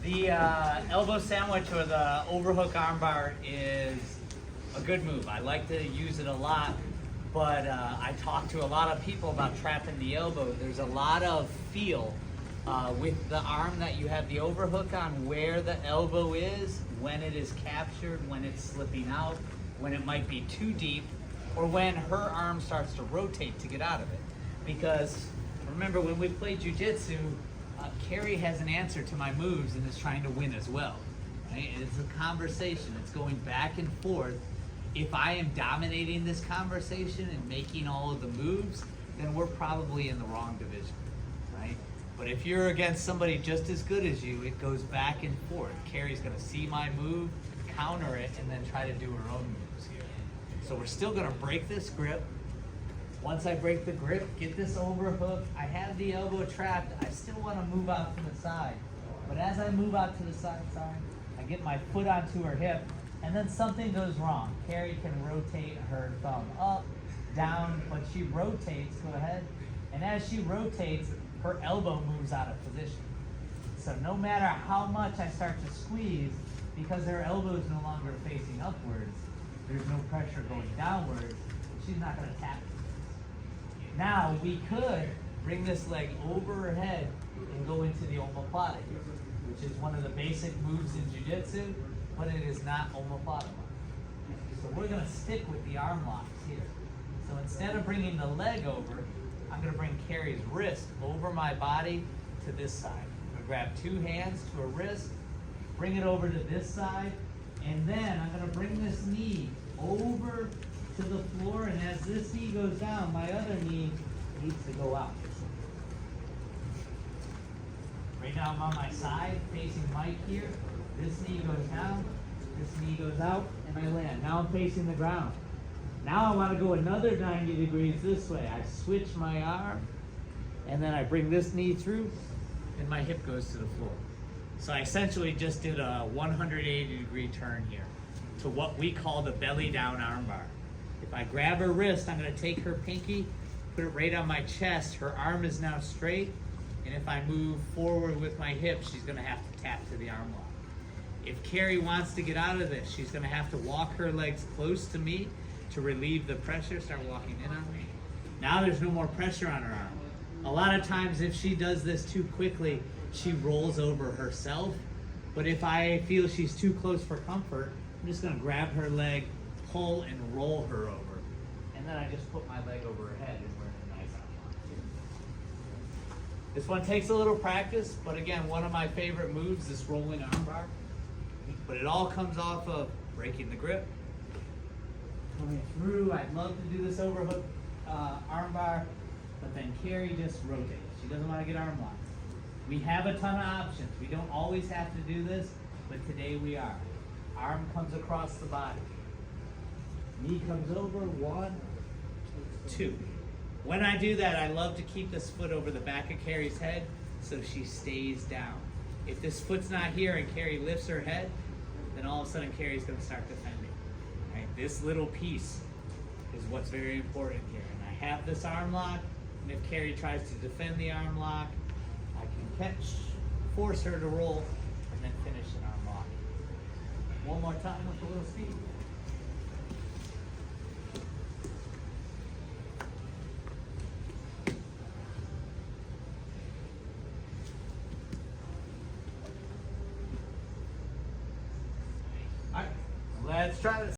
The elbow sandwich or the overhook armbar is a good move. I like to use it a lot, but I talk to a lot of people about trapping the elbow. There's a lot of feel with the arm that you have the overhook on, where the elbow is, when it is captured, when it's slipping out, when it might be too deep, or when her arm starts to rotate to get out of it. Because remember, when we play jiu-jitsu, Carrie has an answer to my moves and is trying to win as well. Right? It's a conversation. It's going back and forth. If I am dominating this conversation and making all of the moves, then we're probably in the wrong division, right? But if you're against somebody just as good as you, it goes back and forth. Carrie's gonna see my move, counter it, and then try to do her own moves here. So we're still gonna break this grip. Once I break the grip, get this overhook, I have the elbow trapped, I still want to move out to the side. But as I move out to the side, I get my foot onto her hip, and then something goes wrong. Carrie can rotate her thumb up, down, but she rotates, go ahead, and as she rotates, her elbow moves out of position. So no matter how much I start to squeeze, because her elbow is no longer facing upwards, there's no pressure going downwards, she's not going to tap it. Now, we could bring this leg over her head and go into the omoplata here, which is one of the basic moves in jiu-jitsu, but it is not omoplata. So we're gonna stick with the arm locks here. So instead of bringing the leg over, I'm gonna bring Carrie's wrist over my body to this side. I'm gonna grab two hands to her wrist, bring it over to this side, and then I'm gonna bring this knee over to the floor, and as this knee goes down, my other knee needs to go out. Right now I'm on my side, facing Mike here. This knee goes down, this knee goes out, and I land. Now I'm facing the ground. Now I want to go another 90 degrees this way. I switch my arm, and then I bring this knee through, and my hip goes to the floor. So I essentially just did a 180 degree turn here to what we call the belly down armbar. If I grab her wrist, I'm going to take her pinky, put it right on my chest. Her arm is now straight, and if I move forward with my hip, she's going to have to tap to the arm lock. If Carrie wants to get out of this, she's going to have to walk her legs close to me to relieve the pressure, start walking in on me. Now there's no more pressure on her arm. A lot of times if she does this too quickly, she rolls over herself. But if I feel she's too close for comfort, I'm just going to grab her leg, pull and roll her over, and then I just put my leg over her head and we're in a nice arm lock. This one takes a little practice, but again, one of my favorite moves, this rolling armbar. But it all comes off of breaking the grip, coming through. I'd love to do this overhook armbar, but then Carrie just rotates. She doesn't want to get arm locked. We have a ton of options. We don't always have to do this, but today we are. Arm comes across the body. Knee comes over, 1, 2. When I do that, I love to keep this foot over the back of Carrie's head so she stays down. If this foot's not here and Carrie lifts her head, then all of a sudden Carrie's going to start defending. Right? This little piece is what's very important here. And I have this arm lock, and if Carrie tries to defend the arm lock, I can catch, force her to roll, and then finish an arm lock. One more time with a little speed. All right, let's try this.